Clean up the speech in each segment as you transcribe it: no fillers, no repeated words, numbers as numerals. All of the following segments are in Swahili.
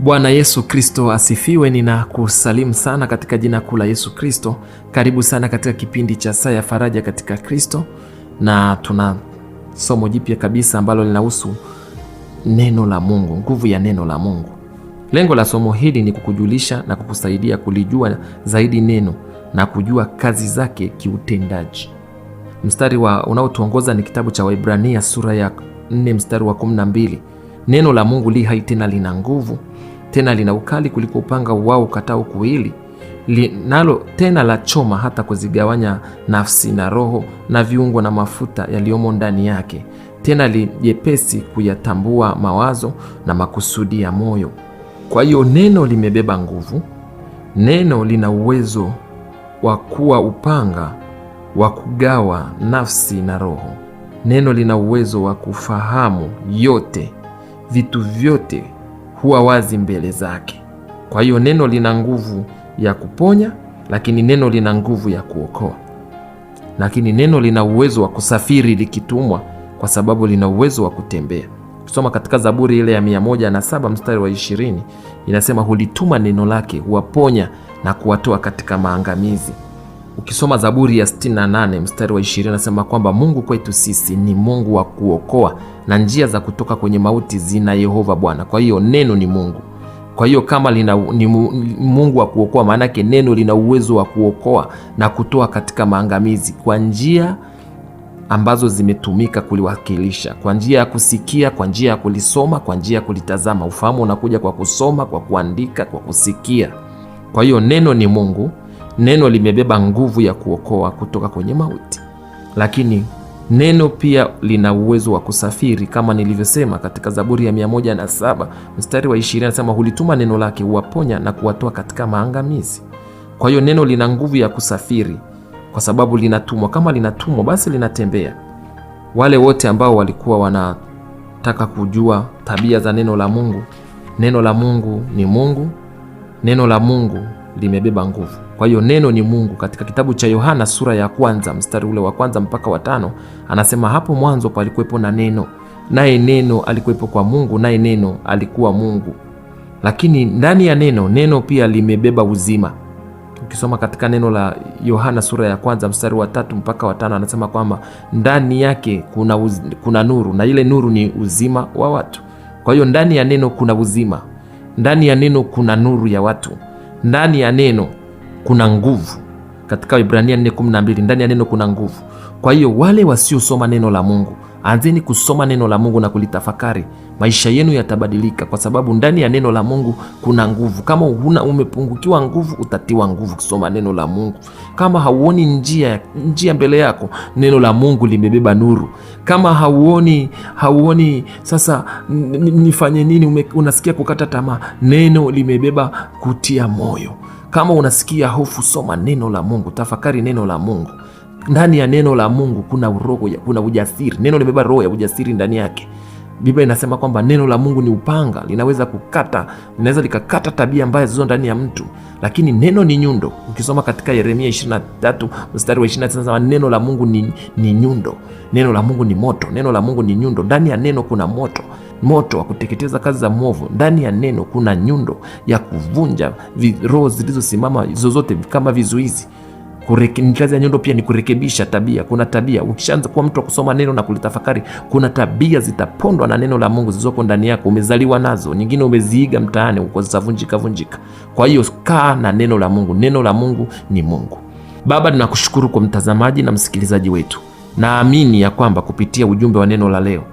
Bwana Yesu Kristo asifiwe. Ninakusalimu sana katika jina kuu la Yesu Kristo. Karibu sana katika kipindi cha Saa ya Faraja katika Kristo, na tuna somo jipya kabisa ambalo linahusu neno la Mungu, nguvu ya neno la Mungu. Lengo la somo hili ni kukujulisha na kukusaidia kulijua zaidi neno na kujua kazi zake kiutendaji. Mstari unaotuongoza ni kitabu cha Waebrania sura ya 4 mstari wa 12. Neno la Mungu li hai tena lina nguvu, tena lina ukali kuliko upanga uwao ukatao kuwili, nalo tena la choma hata kuzigawanya nafsi na roho na viungo na mafuta yaliyomo ndani yake, tena jepesi kuyatambua mawazo na makusudi ya moyo. Kwa hiyo neno limebeba nguvu. Neno lina uwezo wa kuwa upanga wa kugawa nafsi na roho. Neno lina uwezo wa kufahamu yote, vitu vyote huwa wazi mbele zake. Kwa hiyo neno lina nguvu ya kuponya, lakini neno lina nguvu ya kuokoa. Lakini neno lina uwezo wa kusafiri likitumwa, kwa sababu lina uwezo wa kutembea. Kusoma katika Zaburi ile ya 107 mstari wa 20 inasema, hulituma neno lake, huwaponya na kuwatoa katika maangamizi. Ukisoma Zaburi ya 68 mstari wa 20 inasema kwamba Mungu kwetu sisi ni Mungu wa kuokoa, na njia za kutoka kwenye mauti zina Yehova Bwana. Kwa hiyo neno ni Mungu. Kwa hiyo kama ni Mungu wa kuokoa, maana yake neno lina uwezo wa kuokoa na kutoa katika maangamizi kwa njia ambazo zimetumika kuliwakilisha, kwa njia ya kusikia, kwa njia ya kulisoma, kwa njia ya kulitazama. Ufahamu unakuja kwa kusoma, kwa kuandika, kwa kusikia. Kwa hiyo neno ni Mungu. Neno limebeba nguvu ya kuokoa kutoka kwenye mauti, lakini neno pia lina uwezo wa kusafiri, kama nilivyosema katika Zaburi ya 107 mstari wa 20 anasema, hulituma neno lake, huwaponya na kuwatoa katika maangamizi. Kwa hiyo neno lina nguvu ya kusafiri kwa sababu linatumwa. Kama linatumwa, basi linatembea. Wale wote ambao walikuwa wanataka kujua tabia za neno la Mungu, neno la Mungu ni Mungu, neno la Mungu limebeba nguvu. Kwa hiyo neno ni Mungu. Katika kitabu cha Yohana sura ya 1 mstari ule wa 1 mpaka wa 5 anasema, hapo mwanzo palikuwepo na neno, naye neno alikuwepo kwa Mungu, naye neno alikuwa Mungu. Lakini ndani ya neno pia limebeba uzima. Ukisoma katika neno la Yohana sura ya 1 mstari wa 3 mpaka wa 5 anasema kwamba ndani yake kuna nuru, na ile nuru ni uzima wa watu. Kwa hiyo ndani ya neno kuna uzima, ndani ya neno kuna nuru ya watu, ndani ya neno kuna nguvu. Katika Waebrania 4:12 ndani ya neno kuna nguvu. Kwa hiyo wale wasiosoma neno la Mungu, anzeni kusoma neno la Mungu na kulitafakari. Maisha yenu yatabadilika, kwa sababu ndani ya neno la Mungu kuna nguvu. Kama umepungukiwa nguvu, utatiwa nguvu kusoma neno la Mungu. Kama hauoni njia mbele yako, neno la Mungu limebeba nuru. Kama hauoni sasa nifanye nini, unasikia kukata tamaa, neno limebeba kutia moyo. Kama unasikia hofu, soma neno la Mungu, tafakari neno la Mungu. Ndani ya neno la Mungu kuna ujasiri. Neno limebeba roho ya ujasiri ndani yake. Biblia inasema kwamba neno la Mungu ni upanga, linaweza likakata tabia mbaya zilizo ndani ya mtu. Lakini neno ni nyundo. Ukisoma katika Yeremia 23 mstari wa 29 anasema neno la Mungu ni nyundo. Neno la Mungu ni moto. Neno la Mungu ni nyundo. Ndani ya neno kuna moto wa kuteketeza kazi za mwovu. Ndani ya neno kuna nyundo ya kuvunja roho zilizosimama zozote kama vizuizi. Kazi ya nyundo pia ni kurekebisha tabia. Kuna tabia, ukishaanza kuwa mtu wa kusoma neno na kulitafakari, kuna tabia zitapondwa na neno la Mungu zilizoko ndani yako. Umezaliwa nazo, nyingine umeziiga mtaani uko zitavunjika. Kwa hiyo kaa na neno la Mungu. Neno la Mungu ni Mungu. Baba, tunakushukuru kwa mtazamaji na msikilizaji wetu. Naamini ya kwamba kupitia ujumbe wa neno la leo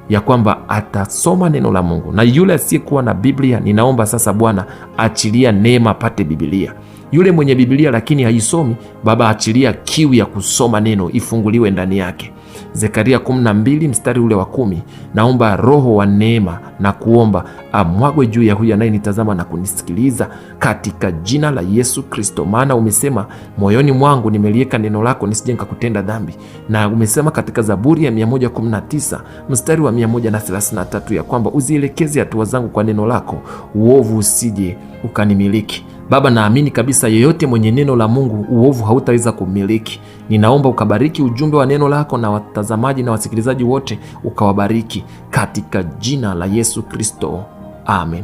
ya kwamba atasoma neno la Mungu, na yule asiyekuwa na Biblia, ninaomba sasa Bwana achilia neema apate Biblia. Yule mwenye Biblia lakini haisomi, Baba achilia kiu ya kusoma neno ifunguliwe ndani yake. Zekaria 12 mstari ule wa 10, naomba roho wa neema na kuomba amwagwe juu ya huyu anayenitazama na kunisikiliza katika jina la Yesu Kristo. Maana umesema, moyoni mwangu nimeliweka neno lako nisije nikakutenda dhambi. Na umesema katika Zaburi ya 119 mstari wa 133 ya kwamba uzielekeze hatua zangu kwa neno lako, uovu usije ukanimiliki. Baba, naamini kabisa yeyote mwenye neno la Mungu uovu hautaweza kumiliki. Ninaomba ukabariki ujumbe wa neno lako, na watazamaji na wasikilizaji wote ukawabariki katika jina la Yesu Kristo. Amen.